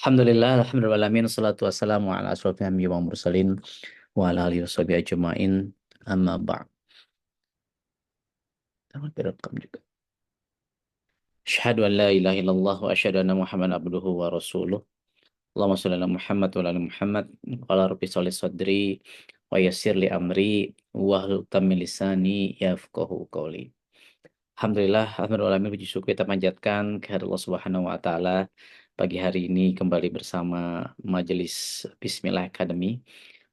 Alhamdulillah, salatu wassalamu ala asrofil anbiya wa mursalin wa ala alihi washabihi ajma'in amma ba'd. Tangan direkam juga. Asyhadu an la ilaha illallah wa asyhadu anna Muhammadan abduhu wa rasuluh. Allahumma shalli ala Muhammad wa ala ali Muhammad. Qala rabbi shalli sadri wa yassir li amri wahlul 'uqdatam min lisani yafqahu qawli. Alhamdulillah, puji syukur kita panjatkan kehadirat Allah Subhanahu wa taala. Pagi hari ini kembali bersama Majelis Bismillah Academy.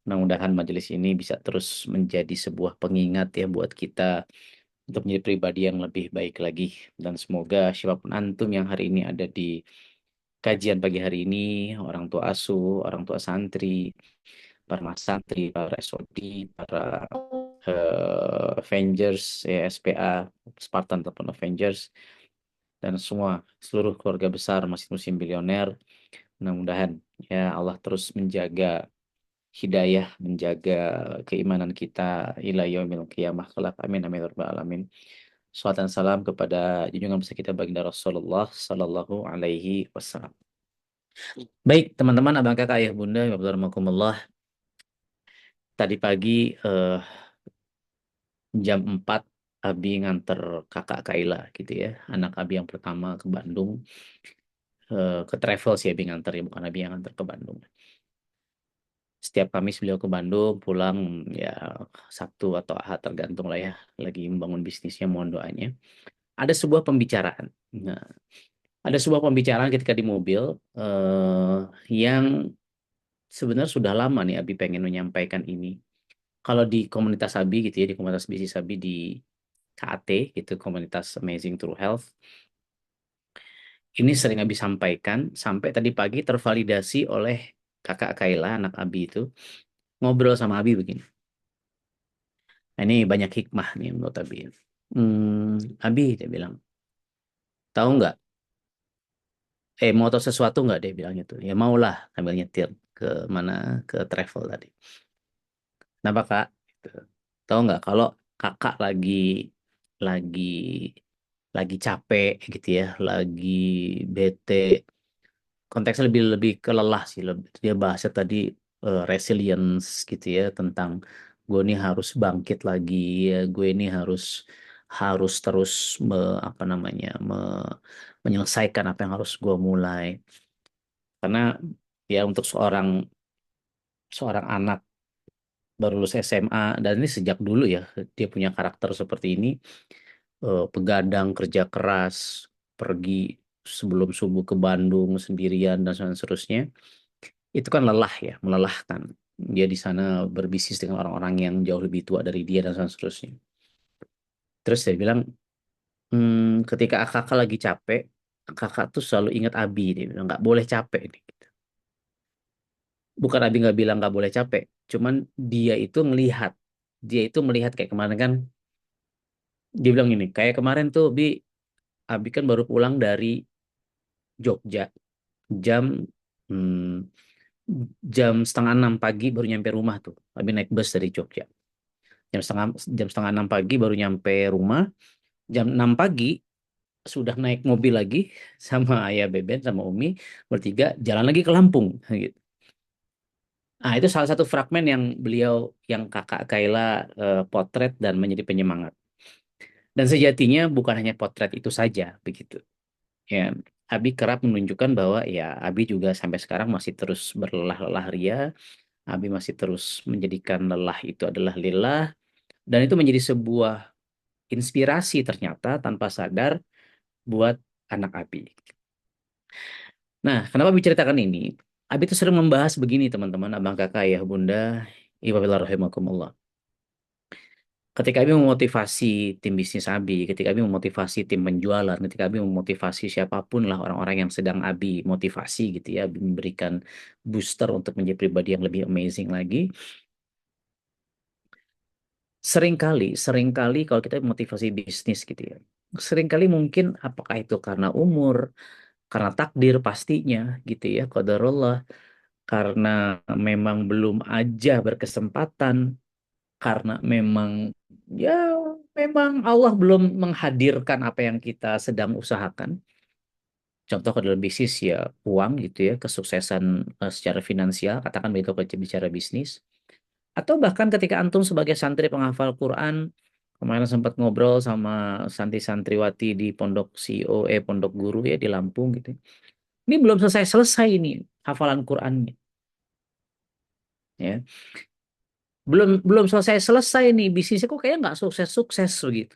Mudah-mudahan majelis ini bisa terus menjadi sebuah pengingat ya buat kita untuk menjadi pribadi yang lebih baik lagi. Dan semoga siapapun antum yang hari ini ada di kajian pagi hari ini, orang tua asuh, orang tua santri, para mas santri, para SOD, para Avengers, ya, SPA, Spartan ataupun Avengers, dan semua seluruh keluarga besar Masjid Muslim Bilioner. Mudah-mudahan ya Allah terus menjaga hidayah, menjaga keimanan kita ila yaumil qiyamah kelak. Amin amin ya rabbal alamin. Salawat dan salam kepada junjungan besar kita baginda Rasulullah sallallahu alaihi wasallam. Baik, teman-teman, abang kakak, ayah bunda, ya tadi pagi jam 4 Abi nganter kakak Kaila gitu ya, anak Abi yang pertama ke Bandung, ke travel sih Abi nganter ya, bukan Abi yang nganter ke Bandung. Setiap Kamis beliau ke Bandung, pulang ya Sabtu atau Ahad tergantung lah ya, lagi membangun bisnisnya, mohon doanya. Ada sebuah pembicaraan. Nah, ada sebuah pembicaraan ketika di mobil yang sebenarnya sudah lama nih Abi pengen menyampaikan ini. Kalau di komunitas Abi gitu ya, di komunitas bisnis Abi di KAT gitu, komunitas Amazing True Health. Ini sering Abi sampaikan sampai tadi pagi tervalidasi oleh kakak Kaila, anak Abi itu, ngobrol sama Abi begini. Nah, ini banyak hikmah nih menurut Abi. Abi, dia bilang, tahu nggak? Mau tahu sesuatu nggak? Dia bilang gitu. Ya maulah, sambil nyetir ke mana, ke travel tadi. Kenapa kak? Gitu. Tahu nggak kalau kakak lagi lagi capek gitu ya, lagi bete. Konteksnya lebih lebih ke lelah sih. Dia bahasa tadi resilience gitu ya, tentang gue ini harus bangkit lagi ya, gue ini harus harus terus apa namanya menyelesaikan apa yang harus gue mulai. Karena ya untuk seorang seorang anak baru lulus SMA, dan ini sejak dulu ya dia punya karakter seperti ini, pegadang, kerja keras, pergi sebelum subuh ke Bandung sendirian dan seterusnya. Itu kan lelah ya, melelahkan. Dia di sana berbisnis dengan orang-orang yang jauh lebih tua dari dia dan seterusnya. Terus saya bilang, ketika kakak lagi capek, kakak tuh selalu ingat Abi. Dia bilang nggak boleh capek nih. Bukan Abi nggak bilang nggak boleh capek, cuman dia itu melihat, kayak kemarin kan, dia bilang ini, kayak kemarin tuh Abi kan baru pulang dari Jogja jam hmm, jam setengah 6 pagi baru nyampe rumah tuh. Abi naik bus dari Jogja. Jam setengah 6 pagi baru nyampe rumah. Jam 6 pagi sudah naik mobil lagi sama ayah Beben sama Umi, bertiga jalan lagi ke Lampung gitu. Nah, itu salah satu fragmen yang yang kakak Kaila potret dan menjadi penyemangat. Dan sejatinya bukan hanya potret itu saja begitu. Ya, Abi kerap menunjukkan bahwa ya Abi juga sampai sekarang masih terus berlelah-lelah ria. Abi masih terus menjadikan lelah itu adalah lillah, dan itu menjadi sebuah inspirasi ternyata tanpa sadar buat anak Abi. Nah, kenapa menceritakan ini? Abi itu sering membahas begini teman-teman, abang kakak, ayah bunda, ibu rahimakumullah. Ketika Abi memotivasi tim bisnis Abi, ketika Abi memotivasi tim penjualan, ketika Abi memotivasi siapapun lah orang-orang yang sedang Abi motivasi gitu ya, Abi memberikan booster untuk menjadi pribadi yang lebih amazing lagi. Seringkali kalau kita motivasi bisnis gitu ya, seringkali mungkin apakah itu karena umur, karena takdir pastinya gitu ya, qadarullah, karena memang belum aja berkesempatan, karena memang ya memang Allah belum menghadirkan apa yang kita sedang usahakan. Contoh ke dalam bisnis ya uang gitu ya, kesuksesan secara finansial, katakan begitu kalau bicara bisnis. Atau bahkan ketika antum sebagai santri penghafal Quran, kemarin sempat ngobrol sama santri-santriwati di pondok CEO, pondok guru ya di Lampung gitu. Ini belum selesai-selesai ini hafalan Qurannya, ya. Belum belum selesai-selesai nih bisnisnya kok kayak nggak sukses-sukses begitu.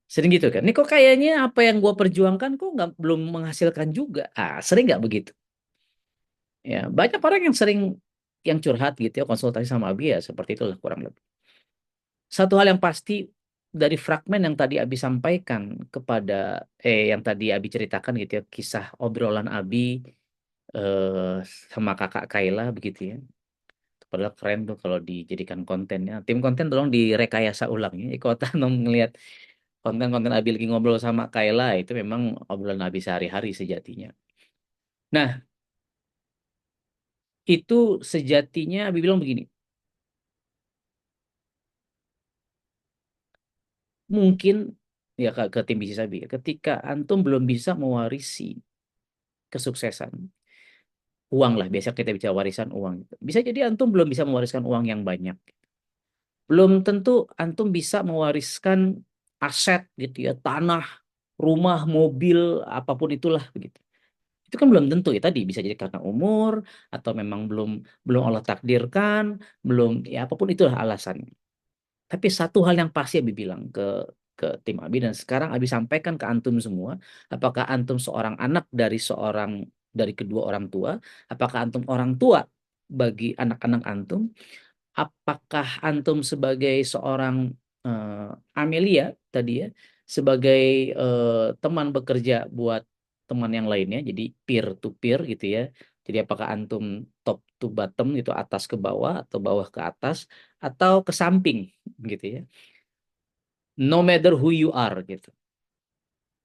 Sering gitu kan. Ini kok kayaknya apa yang gua perjuangkan kok nggak belum menghasilkan juga. Ah, sering nggak begitu? Ya, banyak orang yang sering yang curhat gitu ya konsultasi sama Abi ya seperti itulah kurang lebih. Satu hal yang pasti dari fragmen yang tadi Abi sampaikan kepada yang tadi Abi ceritakan gitu ya kisah obrolan Abi eh, sama kakak Kaila begitu ya. Padahal keren tuh kalau dijadikan kontennya. Tim konten tolong direkayasa ulang ya. Kalau tanam ngelihat konten-konten Abi lagi ngobrol sama Kaila itu memang obrolan Abi sehari-hari sejatinya. Nah, itu sejatinya Abi bilang begini. Mungkin ya ke tim bisnis Abi, ya, ketika antum belum bisa mewarisi kesuksesan, uang lah, biasa kita bicara warisan uang. Bisa jadi antum belum bisa mewariskan uang yang banyak. Belum tentu antum bisa mewariskan aset gitu ya, tanah, rumah, mobil, apapun itulah begitu. Itu kan belum tentu ya tadi bisa jadi karena umur atau memang belum belum Allah takdirkan, belum ya apapun itulah alasan. Tapi satu hal yang pasti Abi bilang ke tim Abi dan sekarang Abi sampaikan ke antum semua, apakah antum seorang anak dari dari kedua orang tua, apakah antum orang tua bagi anak-anak antum, apakah antum sebagai seorang Amelia tadi ya, sebagai teman bekerja buat teman yang lainnya, jadi peer to peer gitu ya. Jadi apakah antum top to bottom gitu atas ke bawah atau bawah ke atas atau ke samping gitu ya. No matter who you are gitu.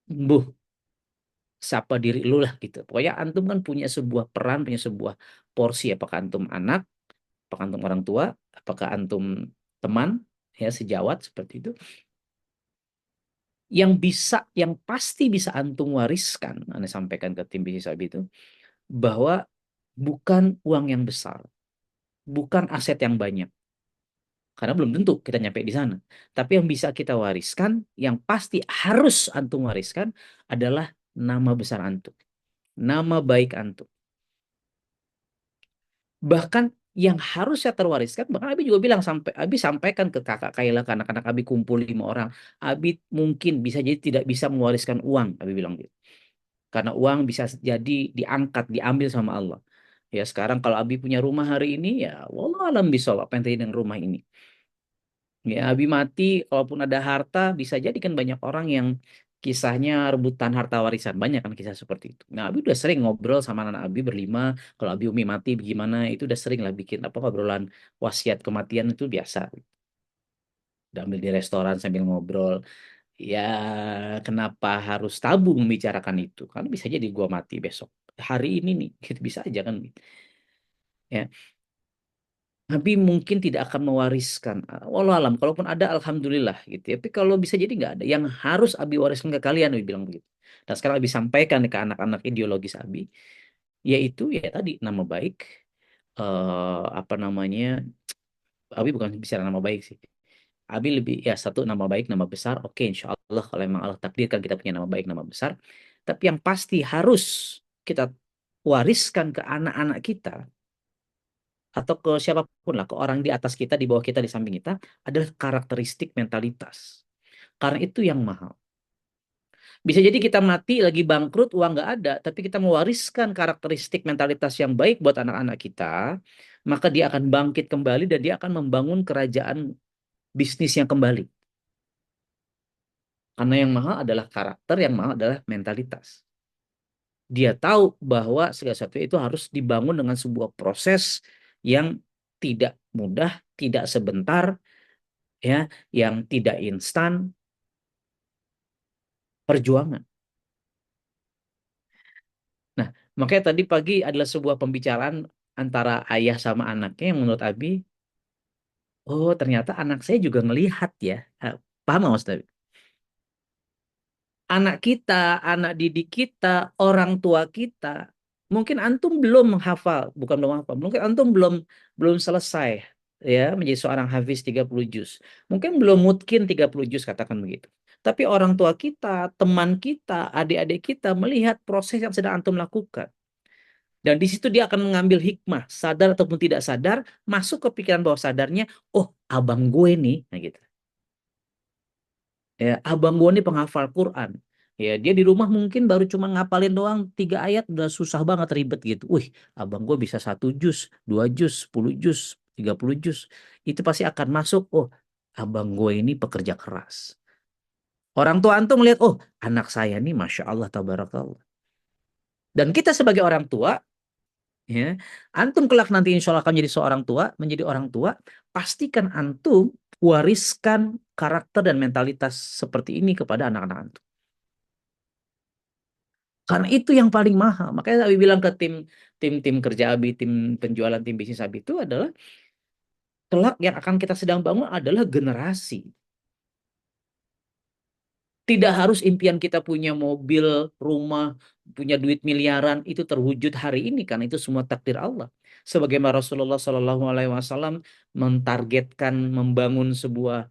Buh, sapa diri lu lah gitu. Pokoknya antum kan punya sebuah peran, punya sebuah porsi. Apakah antum anak, apakah antum orang tua, apakah antum teman, ya sejawat seperti itu. Yang bisa, yang pasti bisa antum wariskan, Anda sampaikan ke tim bisnis Abi itu, bahwa bukan uang yang besar, bukan aset yang banyak. Karena belum tentu kita nyampe di sana. Tapi yang bisa kita wariskan, yang pasti harus antum wariskan adalah nama besar antum, nama baik antum. Bahkan yang harusnya terwariskan, bahkan Abi juga bilang sampai Abi sampaikan ke kakak Kaila, ke anak-anak Abi kumpul 5 orang, Abi mungkin bisa jadi tidak bisa mewariskan uang, Abi bilang gitu. Karena uang bisa jadi diangkat, diambil sama Allah. Ya sekarang kalau Abi punya rumah hari ini, ya wallah alam bisawab apa yang terjadi dengan rumah ini. Ya, Abi mati, kalaupun ada harta, bisa jadi kan banyak orang yang kisahnya rebutan harta warisan. Banyak kan kisah seperti itu. Nah, Abi udah sering ngobrol sama anak Abi berlima. Kalau Abi Umi mati bagaimana, itu udah sering lah bikin apa obrolan wasiat kematian itu biasa. Udah ambil di restoran sambil ngobrol. Ya, kenapa harus tabu membicarakan itu? Karena bisa jadi gua mati besok. Hari ini nih, gitu bisa aja kan. Ya, Nabi mungkin tidak akan mewariskan. Walau alam, kalaupun ada, alhamdulillah gitu ya. Tapi kalau bisa jadi nggak ada. Yang harus Abi wariskan ke kalian, Abi bilang begitu. Dan sekarang Abi sampaikan ke anak-anak ideologis Abi, yaitu ya tadi nama baik, apa namanya? Abi bukan bicara nama baik sih. Abi lebih ya satu nama baik, nama besar. Oke, insya Allah kalau memang Allah takdirkan kita punya nama baik, nama besar. Tapi yang pasti harus kita wariskan ke anak-anak kita atau ke siapapun lah, ke orang di atas kita, di bawah kita, di samping kita, adalah karakteristik mentalitas. Karena itu yang mahal. Bisa jadi kita mati lagi bangkrut, uang nggak ada, tapi kita mewariskan karakteristik mentalitas yang baik buat anak-anak kita, maka dia akan bangkit kembali dan dia akan membangun kerajaan bisnisnya kembali. Karena yang mahal adalah karakter, yang mahal adalah mentalitas. Dia tahu bahwa segala sesuatu itu harus dibangun dengan sebuah proses yang tidak mudah, tidak sebentar, ya, yang tidak instan, perjuangan. Nah, makanya tadi pagi adalah sebuah pembicaraan antara ayah sama anaknya yang menurut Abi, oh ternyata anak saya juga ngelihat ya. Paham nggak Mas Dawi? anak kita, anak didik kita, orang tua kita, mungkin antum belum menghafal, bukan belum hafal, mungkin antum belum belum selesai ya menjadi seorang hafiz 30 juz. Mungkin belum mungkin 30 juz katakan begitu. Tapi orang tua kita, teman kita, adik-adik kita melihat proses yang sedang antum lakukan. Dan di situ dia akan mengambil hikmah, sadar ataupun tidak sadar, masuk ke pikiran bawah sadarnya, oh abang gue nih, nah gitu. Ya, abang gue nih penghafal Quran. Ya, dia di rumah mungkin baru cuma ngapalin doang 3 ayat udah susah banget ribet gitu. Wih, abang gue bisa 1 juz, 2 juz, 10 juz, 30 juz. Itu pasti akan masuk. Oh, abang gue ini pekerja keras. Orang tua antum melihat, oh anak saya nih Masya Allah, tabarakallah. Dan kita sebagai orang tua, ya, antum kelak nanti insya Allah akan menjadi seorang tua, menjadi orang tua, pastikan antum wariskan karakter dan mentalitas seperti ini kepada anak-anak antum. Karena itu yang paling mahal. Makanya Abi bilang ke tim kerja Abi, tim penjualan, tim bisnis Abi itu adalah kelak yang akan kita sedang bangun adalah generasi. Tidak harus impian kita punya mobil, rumah, punya duit miliaran itu terwujud hari ini karena itu semua takdir Allah. Sebagaimana Rasulullah Shallallahu Alaihi Wasallam mentargetkan membangun sebuah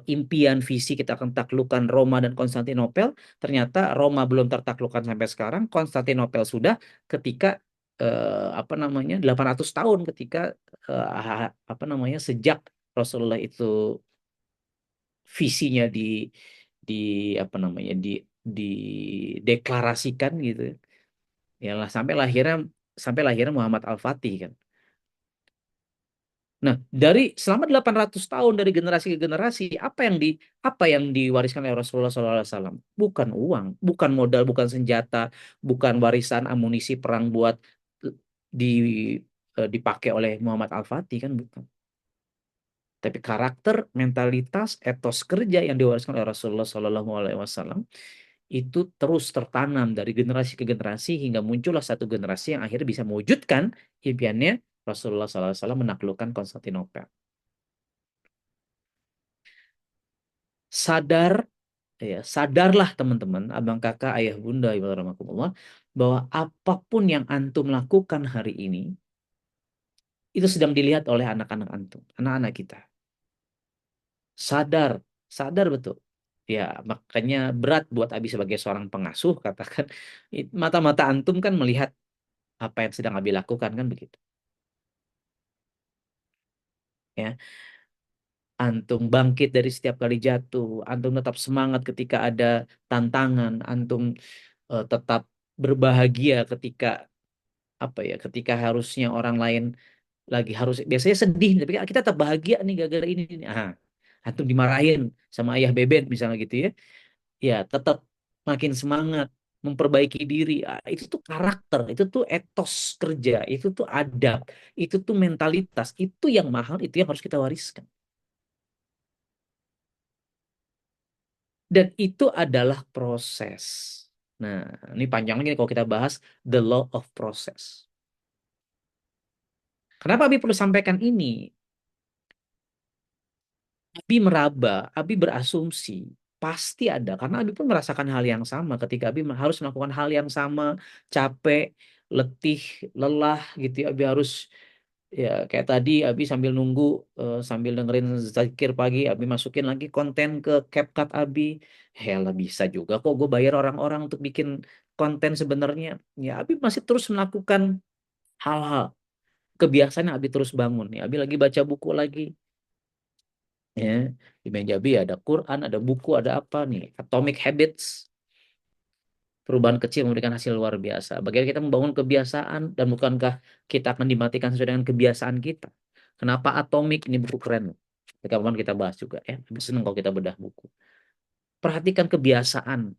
impian visi kita akan taklukkan Roma dan Konstantinopel, ternyata Roma belum tertaklukkan sampai sekarang, Konstantinopel sudah ketika apa namanya 800 tahun ketika apa namanya sejak Rasulullah itu visinya di apa namanya dideklarasikan gitu ya lah sampai lahirnya Muhammad Al-Fatih kan. Nah, dari selama 800 tahun dari generasi ke generasi apa yang diwariskan oleh Rasulullah SAW? Bukan uang, bukan modal, bukan senjata, bukan warisan amunisi perang buat di dipakai oleh Muhammad Al-Fatih kan bukan. Tapi karakter, mentalitas, etos kerja yang diwariskan oleh Rasulullah SAW itu terus tertanam dari generasi ke generasi hingga muncullah satu generasi yang akhirnya bisa mewujudkan impiannya Rasulullah SAW menaklukkan Konstantinopel. Sadar, ya, sadarlah teman-teman, abang kakak, ayah bunda, ibu rahmatullah, bahwa apapun yang antum lakukan hari ini itu sedang dilihat oleh anak-anak antum, anak-anak kita. Sadar, sadar betul. Ya, makanya berat buat Abi sebagai seorang pengasuh, katakan, mata-mata antum kan melihat apa yang sedang Abi lakukan kan begitu. Ya, antum bangkit dari setiap kali jatuh, antum tetap semangat ketika ada tantangan, antum tetap berbahagia ketika apa ya, ketika harusnya orang lain lagi harus biasanya sedih, tapi kita tetap bahagia nih gara-gara ini. Antum dimarahin sama ayah bebek misalnya gitu ya, ya tetap makin semangat memperbaiki diri. Itu tuh karakter, itu tuh etos kerja, itu tuh adab, itu tuh mentalitas, itu yang mahal, itu yang harus kita wariskan. Dan itu adalah proses. Nah, ini panjang lagi kalau kita bahas the law of process. Kenapa Abi perlu sampaikan ini? Abi meraba, Abi berasumsi, pasti ada. Karena Abi pun merasakan hal yang sama ketika Abi harus melakukan hal yang sama, capek, letih, lelah gitu ya. Abi harus ya kayak tadi Abi sambil nunggu, sambil dengerin Zakir pagi, Abi masukin lagi konten ke CapCut Abi. Helah bisa juga kok gue bayar orang-orang untuk bikin konten sebenarnya. Ya Abi masih terus melakukan hal-hal kebiasaan yang Abi terus bangun. Ya Abi lagi baca buku lagi. Ya, di meja B ada Quran, ada buku, ada apa nih? Atomic Habits, perubahan kecil memberikan hasil luar biasa. Bagaimana kita membangun kebiasaan dan bukankah kita akan dimatikan sesuai dengan kebiasaan kita? Kenapa Atomic ini buku keren? Kapan kita bahas juga ya. Tapi seneng kalau kita bedah buku. Perhatikan kebiasaan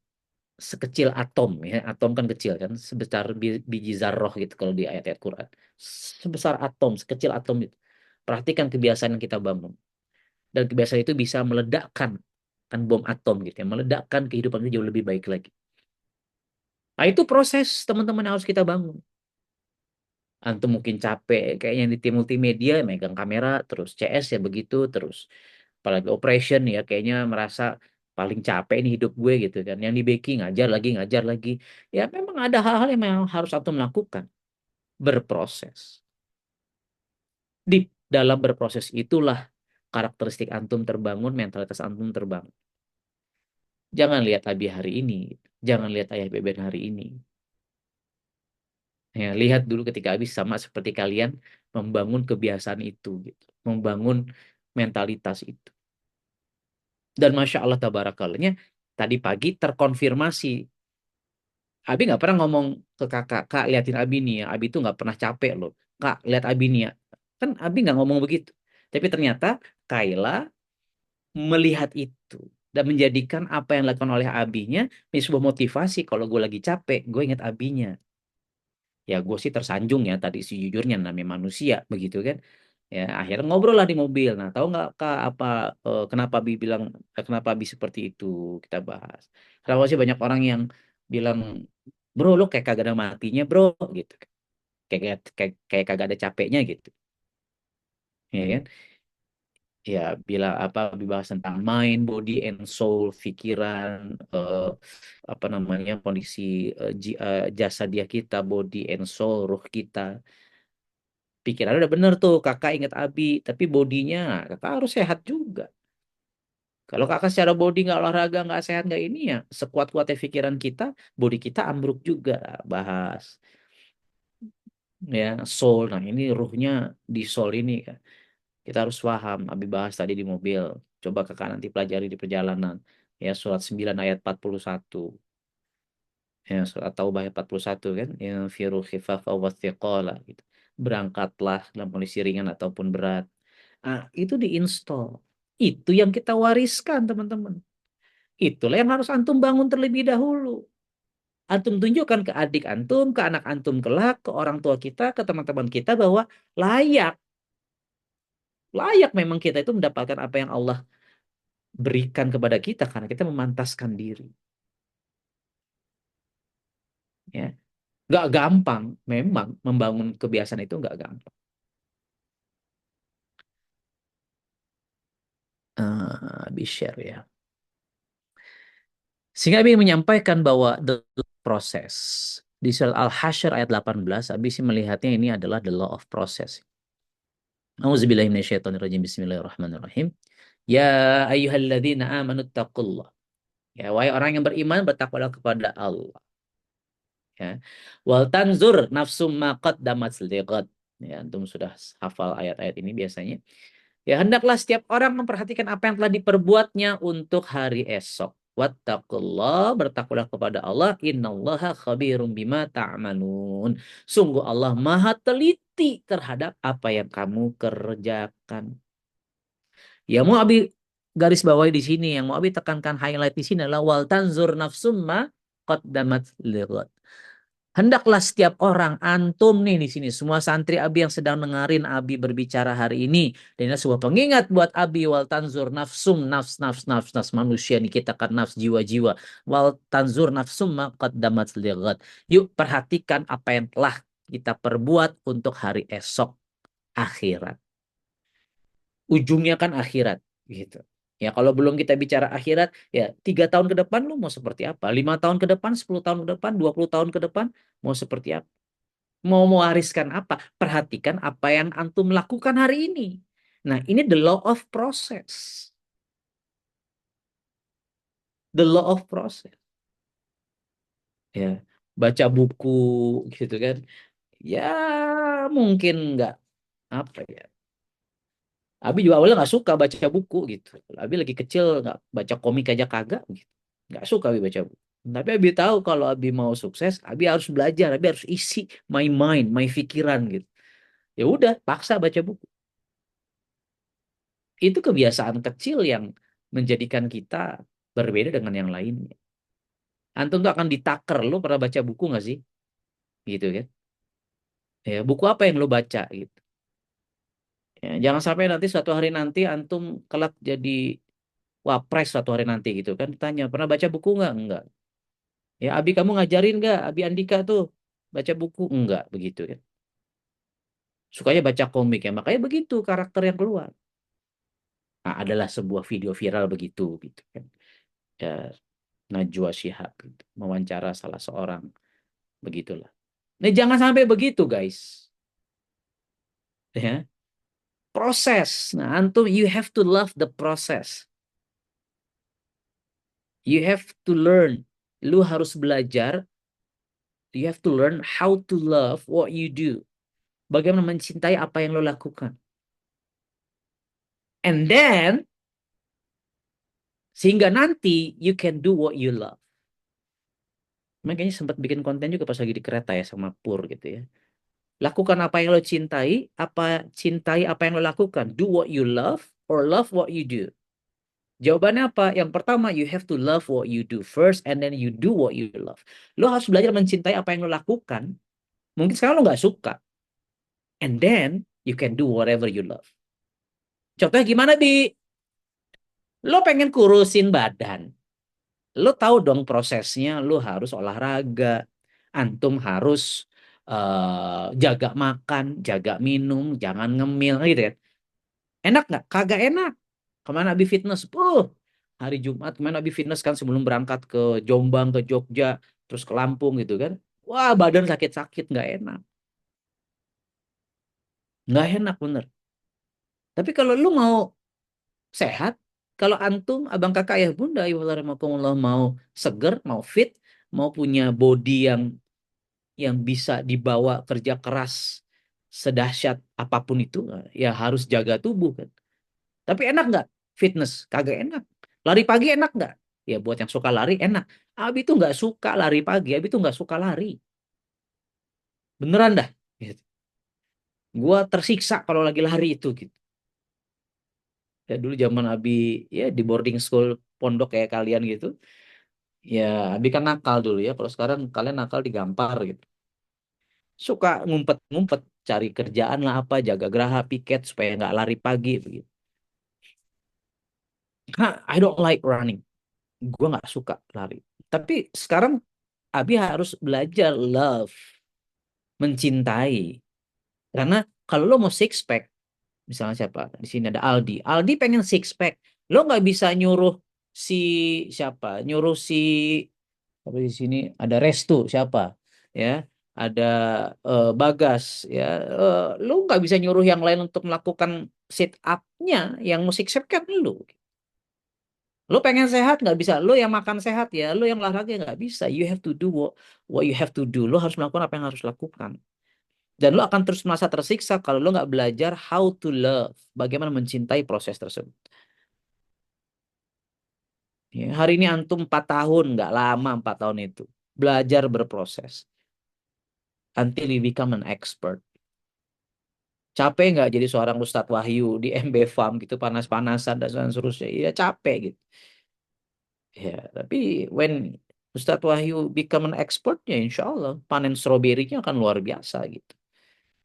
sekecil atom ya. Atom kan kecil kan, sebesar biji zarroh gitu kalau di ayat-ayat Quran. Sebesar atom, sekecil atom itu. Perhatikan kebiasaan yang kita bangun. Dan kebiasaan itu bisa meledakkan kan bom atom gitu ya, meledakkan kehidupan itu jauh lebih baik lagi. Nah, itu proses teman-teman yang harus kita bangun. Antum mungkin capek kayaknya di tim multimedia megang kamera terus CS ya begitu terus apalagi operation ya kayaknya merasa paling capek nih hidup gue gitu kan. Yang di Beki ngajar lagi. Ya memang ada hal-hal yang memang harus antum lakukan, berproses. Di dalam berproses itulah karakteristik antum terbangun, mentalitas antum terbangun. Jangan lihat Abi hari ini, jangan lihat Ayah Beben hari ini. Ya, lihat dulu ketika Abi sama seperti kalian membangun kebiasaan itu, gitu, membangun mentalitas itu. Dan Masya Allah tabarakallahnya, tadi pagi terkonfirmasi. Abi nggak pernah ngomong ke kakak, Kak liatin Abi nih ya, Abi tuh nggak pernah capek loh. Kak lihat Abi nih ya. Kan Abi nggak ngomong begitu. Tapi ternyata Kaila melihat itu dan menjadikan apa yang dilakukan oleh abinya ini sebuah motivasi. Kalau gue lagi capek, gue ingat abinya. Ya gue sih tersanjung ya tadi sejujurnya namanya manusia begitu kan. Ya akhirnya ngobrol lah di mobil. Nah tahu nggak Kak apa kenapa Abi bilang kenapa Abi seperti itu, kita bahas. Kenapa sih banyak orang yang bilang bro lo kayak kagak ada matinya bro gitu. Kayak kagak ada capeknya gitu. Ya kan? Ya bila apa dibahas tentang mind, body and soul, pikiran, apa namanya kondisi jasadiah kita, body and soul, ruh kita. Pikiran udah bener tuh, kakak ingat Abi, tapi bodinya kakak harus sehat juga. Kalau kakak secara body nggak olahraga, nggak sehat, nggak ini ya, sekuat-kuatnya pikiran kita, body kita ambruk juga. Bahas ya soul. Nah ini ruhnya di soul ini kan. Kita harus paham, Abi bahas tadi di mobil. Coba kakak nanti pelajari di perjalanan. Ya, surat 9 ayat 41. Ya, surat Taubah ayat 41 kan. Yang firu khifafa wa thiqala gitu. Berangkatlah dalam kondisi ringan ataupun berat. Ah, itu diinstal. Itu yang kita wariskan, teman-teman. Itulah yang harus antum bangun terlebih dahulu. Antum tunjukkan ke adik antum, ke anak antum kelak, ke orang tua kita, ke teman-teman kita bahwa layak. Layak memang kita itu mendapatkan apa yang Allah berikan kepada kita karena kita memantaskan diri, ya nggak gampang memang membangun kebiasaan itu nggak gampang. Habis share ya, sehingga Abi menyampaikan bahwa the process di surat Al-Hasyr ayat 18 Abi sih melihatnya ini adalah the law of process. Auzubillahi minasyaitonirrajim. Bismillahirrahmanirrahim. Ya ayyuhalladzina amanu taqullah. Ya wahai orang yang beriman bertakwalah kepada Allah. Ya. Wal tanzur nafsum ma qaddamat liqad. Ya, antum sudah hafal ayat-ayat ini biasanya. Ya, hendaklah setiap orang memperhatikan apa yang telah diperbuatnya untuk hari esok. Wattaqullah, bertakwalah kepada Allah. Innallaha khabirum bima ta'malun. Sungguh Allah Maha teliti terhadap apa yang kamu kerjakan. Ya mau Abi garis bawahi di sini, yang mau Abi tekankan highlight di sini adalah wal tanzur nafsum ma qaddamat liqad. Hendaklah setiap orang, antum nih di sini, semua santri Abi yang sedang dengerin Abi berbicara hari ini. Dan ini sebuah pengingat buat Abi, wal tanzur nafsum, nafs, nafs, nafs, nafs, manusia nih kita kan nafs, jiwa-jiwa. Wal tanzur nafsum maqaddamat lighad. Yuk perhatikan apa yang telah kita perbuat untuk hari esok, akhirat. Ujungnya kan akhirat, gitu. Ya kalau belum kita bicara akhirat, ya 3 tahun ke depan lu mau seperti apa? 5 tahun ke depan, 10 tahun ke depan, 20 tahun ke depan, mau seperti apa? Mau mewariskan apa? Perhatikan apa yang antum lakukan hari ini. Nah, ini the law of process. The law of process. Ya, baca buku gitu kan. Ya, mungkin nggak apa ya. Abi juga awalnya nggak suka baca buku gitu. Abi lagi kecil nggak baca komik aja kagak gitu. Nggak suka Abi baca buku. Tapi Abi tahu kalau Abi mau sukses, Abi harus belajar, Abi harus isi my mind, my pikiran gitu. Ya udah, paksa baca buku. Itu kebiasaan kecil yang menjadikan kita berbeda dengan yang lainnya. Antum tuh akan ditaker. Lo pernah baca buku nggak sih? Gitu kan. Ya, buku apa yang lo baca gitu. Ya, jangan sampai nanti suatu hari nanti antum kelak jadi wapres suatu hari nanti gitu kan. Tanya, pernah baca buku nggak? Enggak. Ya, Abi kamu ngajarin nggak? Abi Andika tuh baca buku? Enggak, begitu kan. Sukanya baca komik ya. Makanya begitu karakter yang keluar. Nah, adalah sebuah video viral begitu gitu kan. Ya, Najwa Shihab gitu, mewawancara salah seorang, begitulah. Nah, jangan sampai begitu, guys. Ya, proses. Nah, antum, you have to love the process. You have to learn. Lu harus belajar. You have to learn how to love what you do. Bagaimana mencintai apa yang lo lakukan. And then, sehingga nanti you can do what you love. Makanya sempat bikin konten juga pas lagi di kereta ya sama Pur gitu ya. Lakukan apa yang lo cintai, cintai apa yang lo lakukan. Do what you love or love what you do. Jawabannya apa? Yang pertama, you have to love what you do first and then you do what you love. Lo harus belajar mencintai apa yang lo lakukan. Mungkin sekarang lo nggak suka. And then you can do whatever you love. Contohnya gimana, Bi? Lo pengen kurusin badan. Lo tahu dong prosesnya. Lo harus olahraga. Antum harus jaga makan, jaga minum, jangan ngemil gitu ya. Enak nggak? Kagak enak. Kemana Abi Fitness? Hari Jumat kemana Abi Fitness kan sebelum berangkat ke Jombang, ke Jogja, terus ke Lampung gitu kan. Wah, badan sakit-sakit, nggak enak. Nggak enak bener. Tapi kalau lu mau sehat, kalau antum, abang kakak ayah bunda, ya Allah rahimakumullah, mau seger, mau fit, mau punya body yang bisa dibawa kerja keras sedahsyat apapun itu, ya harus jaga tubuh kan. Tapi enak nggak fitness? Kagak enak. Lari pagi enak nggak? Ya buat yang suka lari enak. Abi tuh nggak suka lari pagi. Abi tuh nggak suka lari. Beneran dah. Gitu. Gua tersiksa kalau lagi lari itu gitu. Ya dulu zaman Abi ya di boarding school pondok kayak kalian gitu. Ya Abi kan nakal dulu ya. Kalau sekarang kalian nakal digampar gitu. Suka ngumpet-ngumpet cari kerjaan lah apa, jaga geraha piket supaya nggak lari pagi begitu. I don't like running. Gua nggak suka lari. Tapi sekarang Abi harus belajar love, mencintai. Karena kalau lo mau six pack, misalnya siapa? Di sini ada Aldi. Aldi pengen six pack. Lo nggak bisa nyuruh si siapa? Nyuruh si apa di sini ada Restu siapa? Ya, ada Bagas. Ya, lo nggak bisa nyuruh yang lain untuk melakukan sit up-nya. Yang mau six pack kan lo. Lo pengen sehat nggak bisa. Lo yang makan sehat ya. Lo yang olahraga nggak bisa. You have to do what you have to do. Lo harus melakukan apa yang harus lakukan. Dan lo akan terus merasa tersiksa kalau lo nggak belajar how to love. Bagaimana mencintai proses tersebut. Ya, hari ini antum 4 tahun. Nggak lama 4 tahun itu. Belajar berproses. Until you become an expert. Capek nggak jadi seorang Ustadz Wahyu di MB Farm gitu. Panas-panasan dan seterusnya. Ya capek gitu. Ya, tapi when Ustadz Wahyu become an expert, ya insya Allah panen stroberinya akan luar biasa gitu.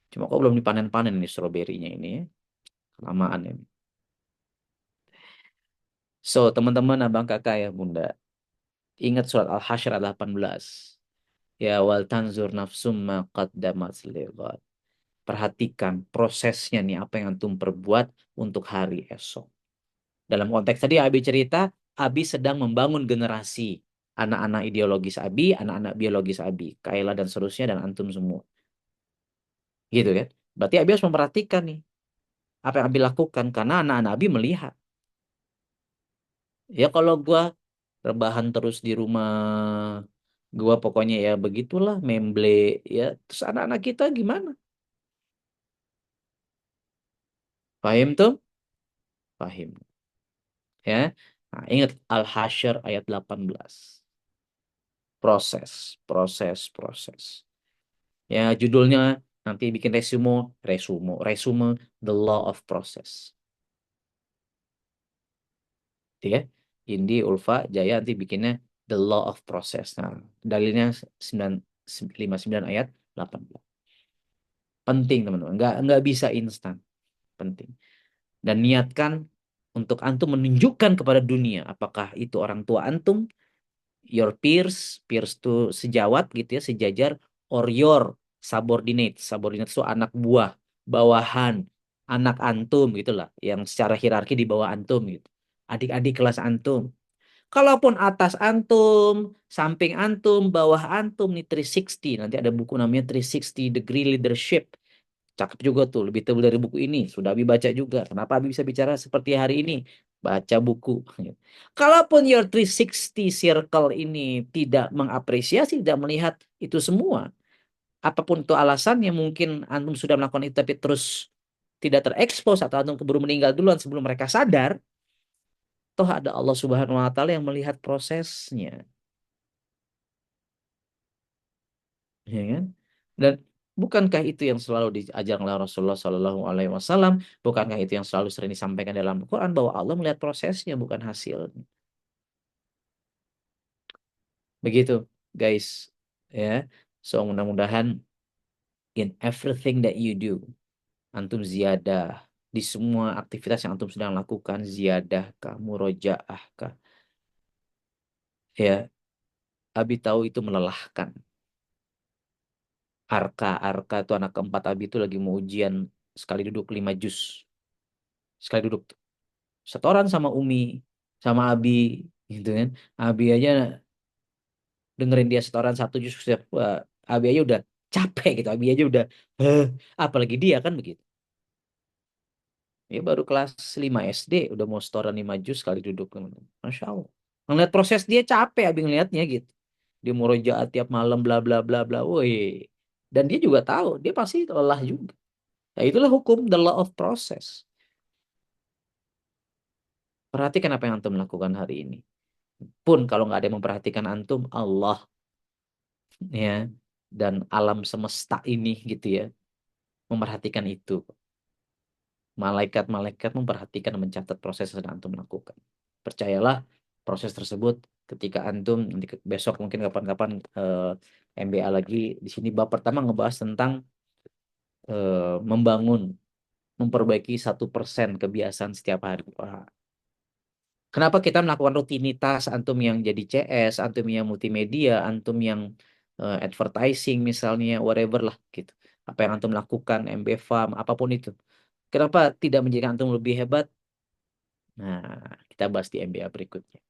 Cuma kok belum dipanen-panen nih stroberinya ini ya. Kelamaan ini. So, teman-teman, abang kakak ya bunda. Ingat surat Al-Hasyr ayat 18. Ya wal tanzur nafsum ma qaddamat lighad. Perhatikan prosesnya nih apa yang antum perbuat untuk hari esok. Dalam konteks tadi Abi cerita, Abi sedang membangun generasi anak-anak ideologis Abi, anak-anak biologis Abi, Kaila dan seterusnya dan antum semua. Gitu kan? Berarti Abi harus memperhatikan nih apa yang Abi lakukan karena anak-anak Abi melihat. Ya kalau gua rebahan terus di rumah, gua pokoknya ya begitulah memble ya. Terus anak-anak kita gimana? Paham tuh? Paham. Ya. Nah, ingat Al-Hasyr ayat 18. Proses, proses, proses. Ya, judulnya nanti bikin resume, the law of process. Gitu ya. Indi, Ulfa, Jaya nanti bikinnya the law of process. Nah, dalilnya 59 ayat 18. Penting, teman-teman. Nggak bisa instan. Penting. Dan niatkan untuk antum menunjukkan kepada dunia apakah itu orang tua antum, your peers itu sejawat gitu ya, sejajar, or your subordinate. Subordinate itu anak buah, bawahan, anak antum gitulah, yang secara hierarki di bawah antum gitu. Adik-adik kelas antum. Kalaupun atas antum, samping antum, bawah antum nih 360. Nanti ada buku namanya 360 Degree Leadership. Cakep juga tuh, lebih tebal dari buku ini. Sudah Abi baca juga. Kenapa Abi bisa bicara seperti hari ini? Baca buku. Kalaupun your 360 circle ini tidak mengapresiasi, tidak melihat itu semua, apapun itu alasannya, mungkin antum sudah melakukan itu tapi terus tidak terekspos atau antum keburu meninggal duluan sebelum mereka sadar, toh ada Allah Subhanahu wa taala yang melihat prosesnya, ya kan? Dan bukankah itu yang selalu diajarkan oleh Rasulullah Shallallahu alaihi wasallam? Bukankah itu yang selalu sering disampaikan dalam Al-Qur'an bahwa Allah melihat prosesnya bukan hasilnya. Begitu, guys. Ya. So mudah-mudahan in everything that you do, antum ziyadah di semua aktivitas yang antum sedang lakukan, ziyadah kah, murojaah kah, ya, Abi tahu itu melelahkan. Arka tuh anak keempat Abi itu lagi mau ujian sekali duduk 5 juz. Sekali duduk tuh. Setoran sama Umi, sama Abi, gitu kan. Abi aja dengerin dia setoran 1 juz, wah, Abi aja udah capek gitu. Abi aja udah, "Heh." Apalagi dia kan begitu. Ya baru kelas 5 SD udah mau setoran 5 juz sekali duduk. Masya Allah. Ngeliat proses dia capek Abi ngeliatnya gitu. Dia murojaah tiap malam bla bla bla bla. Woi. Dan dia juga tahu, dia pasti lelah juga. Ya itulah hukum the law of process. Perhatikan apa yang antum lakukan hari ini. Pun kalau nggak ada yang memperhatikan antum, Allah ya dan alam semesta ini gitu ya memperhatikan itu. Malaikat-malaikat memperhatikan dan mencatat proses yang sedang antum lakukan. Percayalah proses tersebut ketika antum nanti besok mungkin kapan-kapan MBA lagi di sini bab pertama ngebahas tentang membangun memperbaiki 1% kebiasaan setiap hari. Wah, kenapa kita melakukan rutinitas, antum yang jadi CS, antum yang multimedia, antum yang advertising misalnya, whatever lah gitu. Apa yang antum lakukan, MB Farm, apapun itu. Kenapa tidak menjadikan antum lebih hebat? Nah, kita bahas di MBA berikutnya.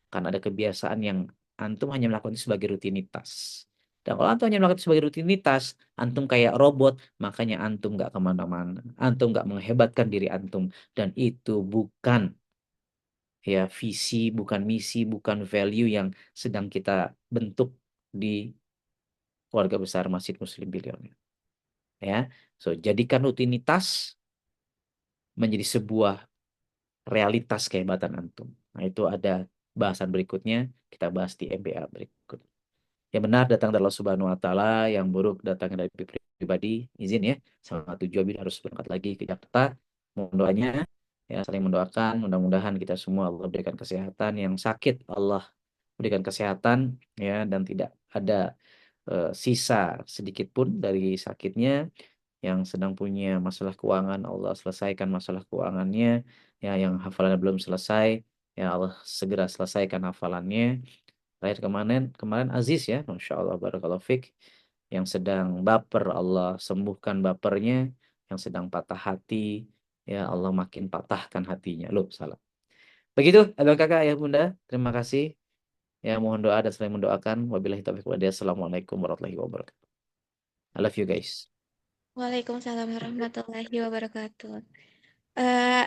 Karena ada kebiasaan yang antum hanya melakukan itu sebagai rutinitas. Dan kalau antum hanya melakukan itu sebagai rutinitas, antum kayak robot, makanya antum nggak kemana-mana. Antum nggak menghebatkan diri antum. Dan itu bukan ya visi, bukan misi, bukan value yang sedang kita bentuk di keluarga besar Masjid Muslim Billionaire. Ya, so jadikan rutinitas menjadi sebuah realitas kehebatan antum. Nah, itu ada bahasan berikutnya, kita bahas di MBA berikut. Yang benar datang dari Allah Subhanahu wa taala, yang buruk datang dari pribadi. Izin ya, sama 7 Abi harus berangkat lagi ke Jakarta. Mohon doanya ya, saling mendoakan, mudah-mudahan kita semua Allah berikan kesehatan, yang sakit Allah berikan kesehatan ya, dan tidak ada sisa sedikit pun dari sakitnya. Yang sedang punya masalah keuangan, Allah selesaikan masalah keuangannya. Ya, yang hafalannya belum selesai, ya Allah segera selesaikan hafalannya. Terakhir kemarin kemarin Aziz ya, Masya Allah, barakallahu fik. Yang sedang baper, Allah sembuhkan bapernya. Yang sedang patah hati, ya Allah makin patahkan hatinya. Loh, salah. Begitu, abang kakak, ayah bunda. Terima kasih. Ya, mohon doa dan selalu mendoakan. Wabillahi taufiq wal hidayah. Assalamualaikum warahmatullahi wabarakatuh. I love you guys. Waalaikumsalam warahmatullahi wabarakatuh. Eh,